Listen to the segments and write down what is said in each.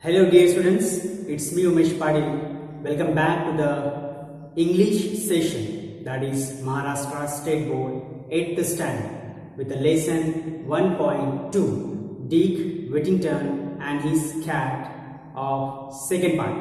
Hello dear students, it's me Umesh Padil. Welcome back to the English session, that is Maharashtra State Board 8th standard with the lesson 1.2 Dick Whittington and his cat of second part.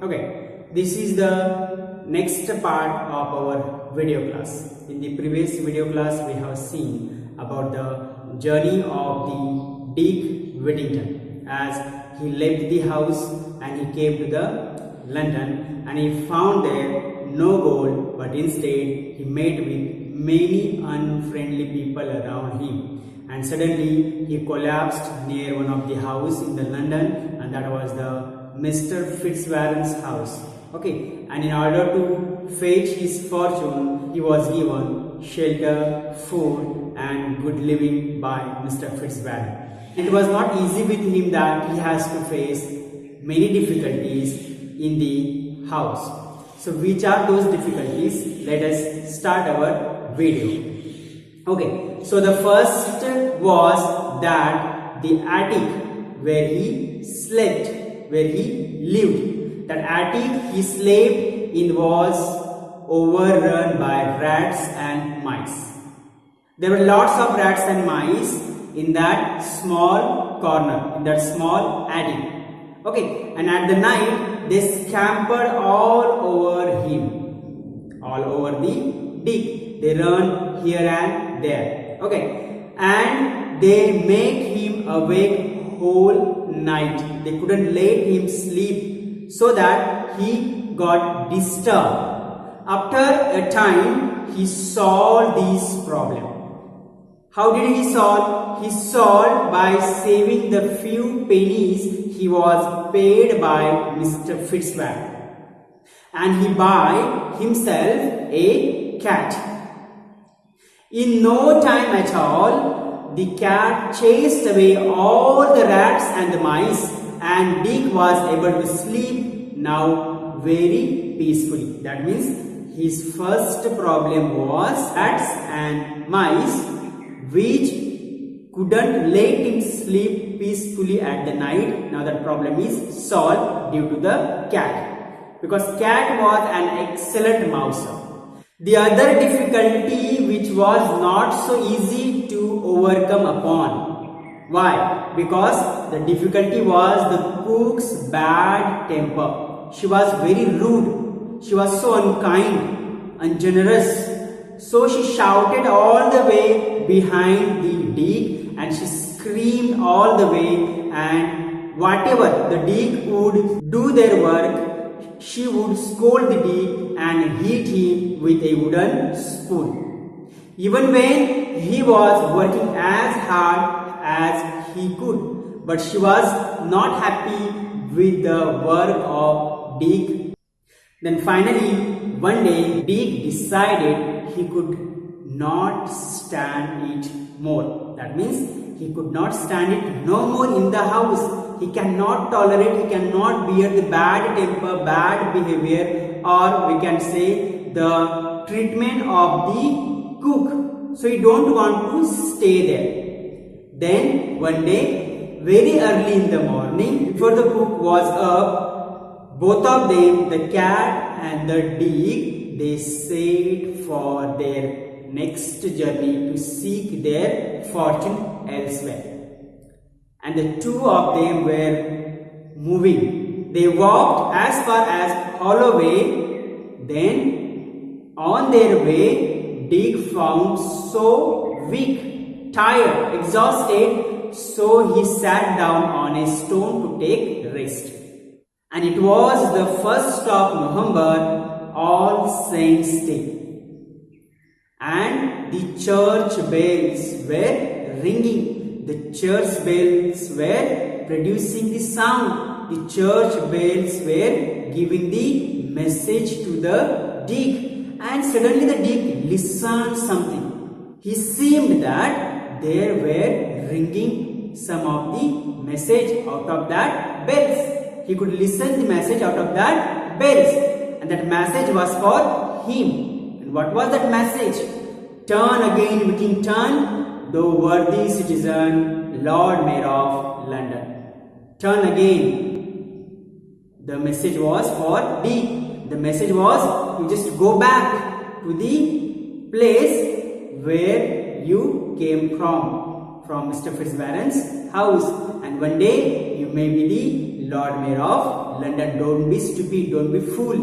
Okay, this is the next part of our video class. In the previous video class we have seen about the journey of the Dick Whittington as he left the house and he came to the London, and he found there no gold, but instead he met with many unfriendly people around him, and suddenly he collapsed near one of the house in the London, and that was the Mr. Fitzwarren's house. Okay, and in order to fetch his fortune, he was given shelter, food and good living by Mr. Fitzwarren. It was not easy with him that he has to face many difficulties in the house. So which are those difficulties? Let us start our video. Okay, so the first was that the attic where he slept, where he lived, that attic he slept in was overrun by rats and mice. There were lots of rats and mice in that small corner, in that small attic. Okay, and at the night they scampered all over him, all over the Dick. They run here and there. Okay, and they make him awake whole night. They couldn't let him sleep, so that he got disturbed. After a time, he solved this problem. How did he solve? He solved by saving the few pennies he was paid by Mr. Fitzwarren, and he bought himself a cat. In no time at all, the cat chased away all the rats and the mice, and Dick was able to sleep now very peacefully. That means his first problem was rats and mice, which couldn't let him sleep peacefully at the night. Now that problem is solved due to the cat, because cat was an excellent mouser. The other difficulty which was not so easy to overcome upon. Why? Because the difficulty was the cook's bad temper. She was very rude. She was so unkind, ungenerous. So she shouted all the way behind the Dick, and she screamed all the way, and whatever the Dick would do their work, she would scold the Dick and hit him with a wooden spoon. Even when he was working as hard as he could, but she was not happy with the work of Dick. Then finally, one day, Dick decided he could not stand it more. That means he could not stand it no more in the house. He cannot tolerate, he cannot bear the bad temper, bad behavior, or we can say the treatment of the cook. So he don't want to stay there. Then one day, very early in the morning, before the cook was up, both of them, the cat and the Dick, they set for their next journey to seek their fortune elsewhere. And the two of them were moving. They walked as far as Holloway. Then on their way, Dick found so weak, tired, exhausted, so he sat down on a stone to take rest. And it was the 1st of November, All Saints' Day, and the church bells were ringing. The church bells were producing the sound. The church bells were giving the message to the Dick, and suddenly the Dick listened something. He seemed that there were ringing some of the message out of that bells. He could listen the message out of that bells, and that message was for him. And what was that message? Turn again, Whittington, thou worthy citizen, Lord Mayor of London. Turn again. The message was for Dick. The message was, you just go back to the place where you came from Mr. Fitzwarren's house, and one day you may be the Lord Mayor of London. Don't be stupid, don't be fool.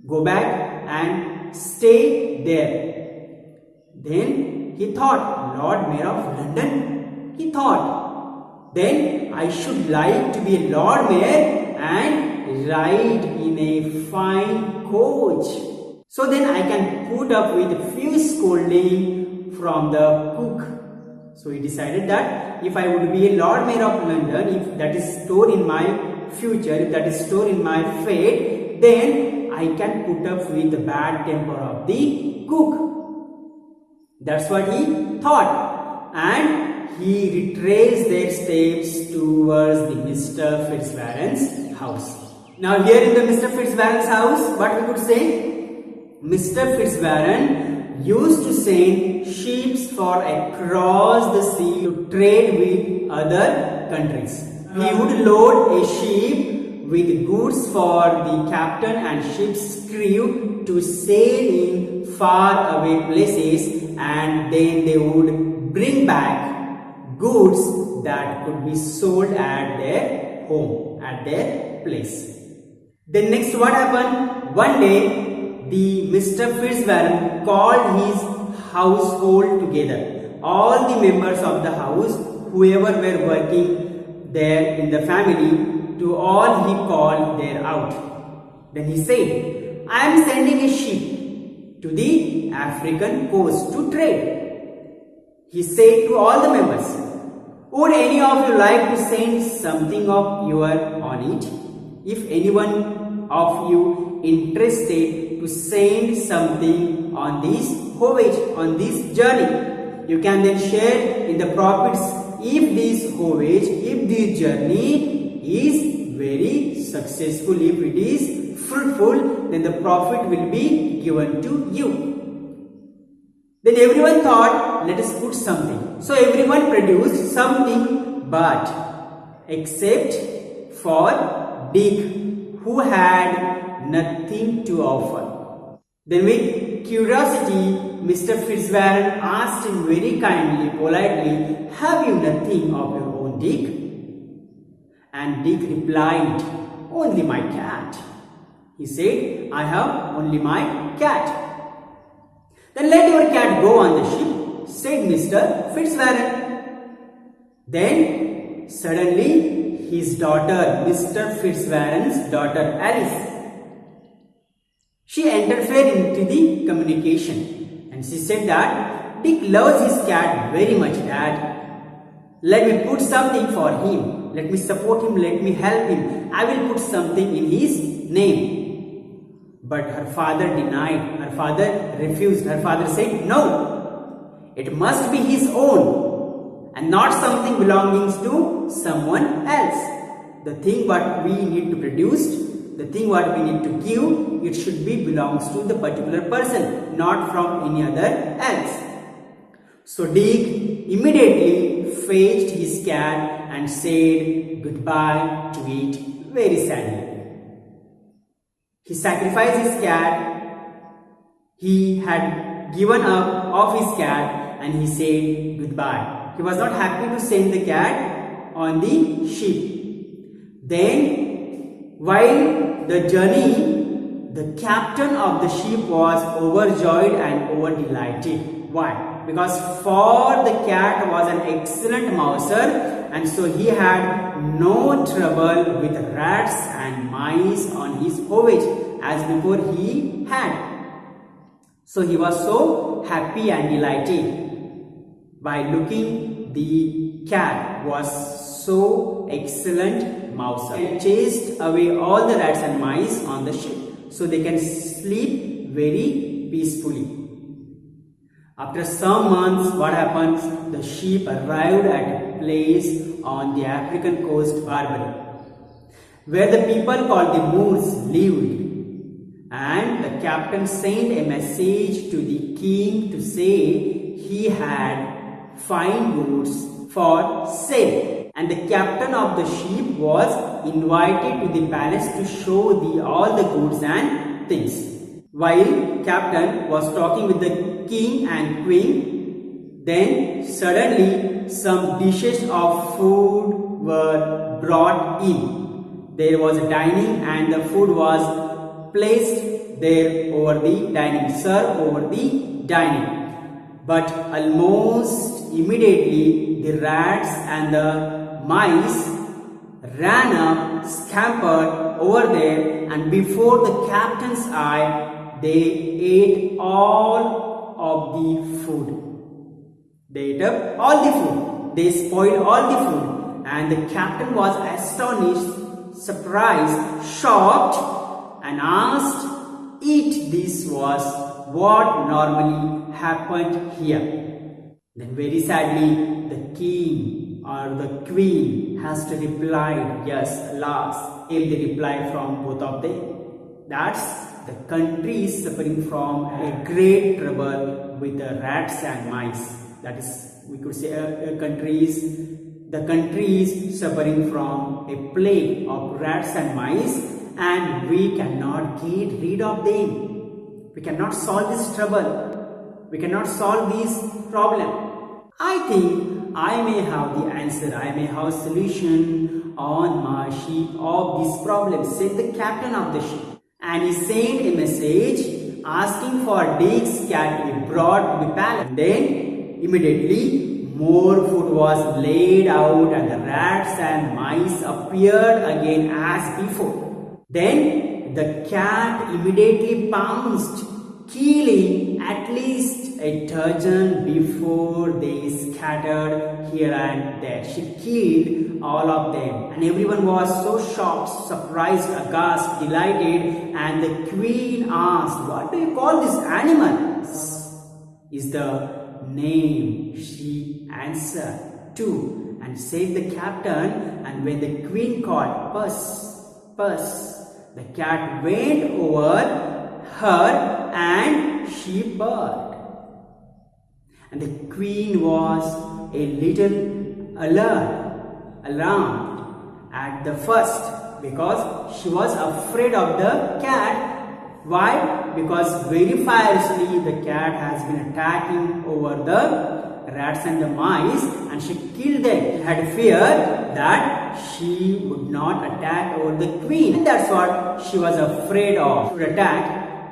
Go back and stay there. Then he thought, Lord Mayor of London? He thought, then I should like to be a Lord Mayor and ride in a fine coach. So then I can put up with a few scolding from the cook. So he decided that if I would be a Lord Mayor of London, if that is stored in my future, if that is stored in my fate, then I can put up with the bad temper of the cook. That's what he thought, and he retraced their steps towards the Mr. Fitzwarren's house. Now here in the Mr. Fitzwarren's house, what we could say? Mr. Fitzwarren used to send ships for across the sea to trade with other countries. He would load a ship with goods for the captain and ship's crew to sail in far away places, and then they would bring back goods that could be sold at their home, at their place. Then next what happened? One day the Mr. Fitzwarren called his household together. All the members of the house, whoever were working there in the family, to all he called there out. Then he said, I am sending a ship to the African coast to trade. He said to all the members, would any of you like to send something of your on it? If anyone of you interested to send something on this voyage, on this journey, you can then share in the profits. If this voyage, if this journey is very successful, if it is fruitful, then the profit will be given to you. Then everyone thought, let us put something. So everyone produced something, but except for Dick, who had nothing to offer. Then with curiosity, Mr. Fitzwarren asked him very kindly, politely, have you nothing of your own, Dick? And Dick replied, only my cat. He said, I have only my cat. Then let your cat go on the ship, said Mr. Fitzwarren. Then suddenly his daughter, Mr. Fitzwarren's daughter Alice, she interfered into the communication, and she said that Dick loves his cat very much, Dad. Let me put something for him. Let me support him. Let me help him. I will put something in his name. But her father denied. Her father refused. Her father said, no, it must be his own and not something belonging to someone else. The thing what we need to produce, the thing what we need to give, it should be belongs to the particular person, not from any other else. So Dick immediately fetched his cat and said goodbye to it very sadly. He sacrificed his cat. He had given up of his cat and he said goodbye. He was not happy to send the cat on the ship. Then, while the journey, the captain of the ship was overjoyed and over delighted. Why? Because for the cat was an excellent mouser, and so he had no trouble with rats and mice on his voyage as before he had. So he was so happy and delighted by looking. The cat was so excellent mouser. It chased away all the rats and mice on the ship, so they can sleep very peacefully. After some months, what happens? The ship arrived at a place on the African coast, Barbary, where the people called the Moors lived. And the captain sent a message to the king to say he had fine goods for sale. and the captain of the ship was invited to the palace to show all the goods and things. While captain was talking with the king and queen, then suddenly some dishes of food were brought in. There was a dining and the food was placed there over the dining, served over the dining. But almost immediately the rats and the mice ran up, scampered over there, and before the captain's eye, they ate all of the food. They ate up all the food. They spoiled all the food. And the captain was astonished, surprised, shocked, and asked if this was what normally happened here. Then very sadly, the king or the queen has to reply, yes, alas, came the reply from both of them. That's the country is suffering from a great trouble with the rats and mice. That is, we could say the country is suffering from a plague of rats and mice, and we cannot get rid of them. We cannot solve this trouble. We cannot solve this problem. I think I may have the answer. I may have a solution on my ship of this problem, said the captain of the ship. And he sent a message asking for Dick's cat to be brought to the palace. And then immediately more food was laid out and the rats and mice appeared again as before. Then the cat immediately pounced, killing at least a dozen before they scattered here and there. She killed all of them, and everyone was so shocked, surprised, aghast, delighted, and the queen asked, "What do you call this animal?" Is the name, she answered too, and said the captain. And when the queen called, "Puss, Puss," the cat went over her and she purred. And the queen was a little alarmed at the first, because she was afraid of the cat. Why? Because very fiercely the cat has been attacking over the rats and the mice, and she killed them. She had fear that she would not attack over the queen, and that's what she was afraid of. She would attack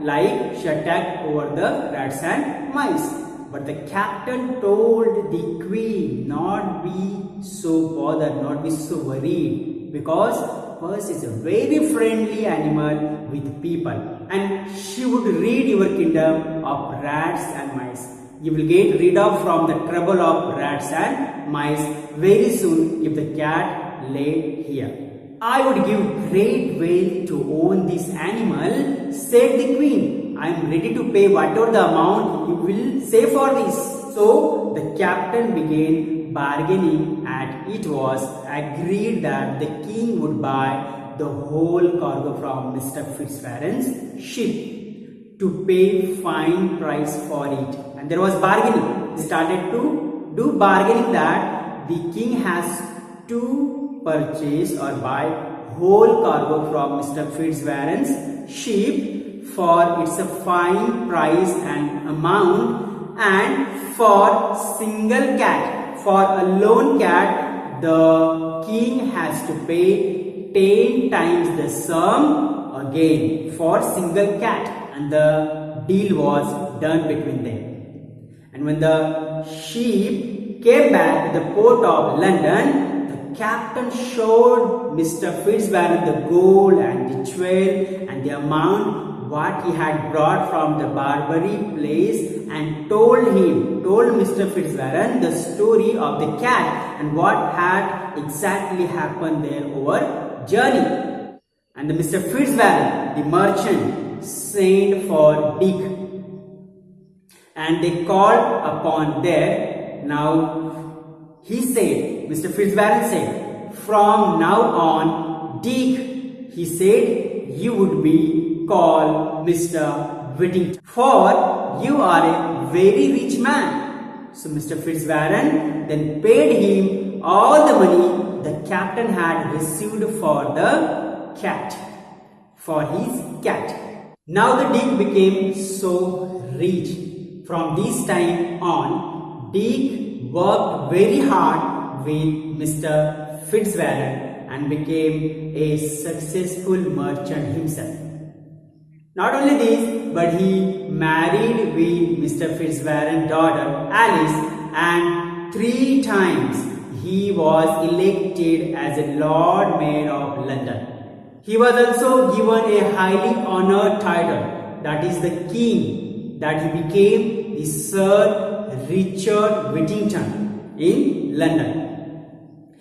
like she attacked over the rats and mice. But the captain told the queen not be so bothered, not be so worried, because Puss is a very friendly animal with people, and she would rid your kingdom of rats and mice. You will get rid of from the trouble of rats and mice very soon if the cat lay here. I would give great wealth to own this animal, said the queen. I am ready to pay whatever the amount you will say for this. So the captain began bargaining, and it was agreed that the king would buy the whole cargo from Mr. Fitzwarren's ship to pay fine price for it. And there was bargaining. They started to do bargaining that the king has to purchase or buy whole cargo from Mr. Fitzwarren's ship for its a fine price and amount, and for single cat, for a lone cat, the king has to pay 10 times the sum again for single cat, and the deal was done between them. And when the ship came back to the port of London, the captain showed Mr. Fitzwarren the gold and the jewel and the amount what he had brought from the Barbary place, and told Mr. Fitzwarren the story of the cat and what had exactly happened there over journey. And the Mr. Fitzwarren, the merchant, sent for Dick, and they called upon there. Now he said, Mr. Fitzwarren said, "From now on, Dick," he said, "you would be called Mr. Whittington, for you are a very rich man." So Mr. Fitzwarren then paid him all the money the captain had received for the cat, for his cat. Now the Dick became so rich. From this time on, Dick worked very hard with Mr. Fitzwarren and became a successful merchant himself. Not only this, but he married with Mr. Fitzwarren's daughter Alice, and 3 times he was elected as a Lord Mayor of London. He was also given a highly honored title, that is the King, that he became the Sir Richard Whittington in London.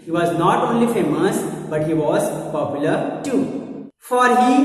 He was not only famous, but he was popular too, for he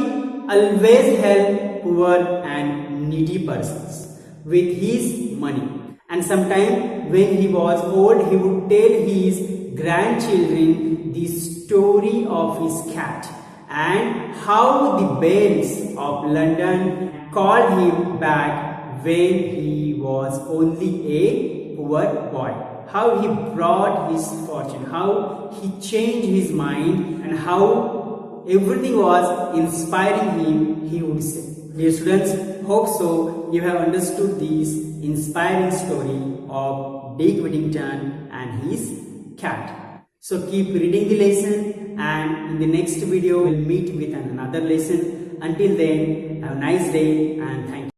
always helped poor and needy persons with his money. And sometimes when he was old, he would tell his grandchildren the story of his cat and how the bells of London called him back when he was only a poor boy. How he brought his fortune, how he changed his mind, and how everything was inspiring him, he would say. Dear students, hope so you have understood this inspiring story of Dick Whittington and his cat. So keep reading the lesson, and in the next video we'll meet with another lesson. Until then, have a nice day and thank you.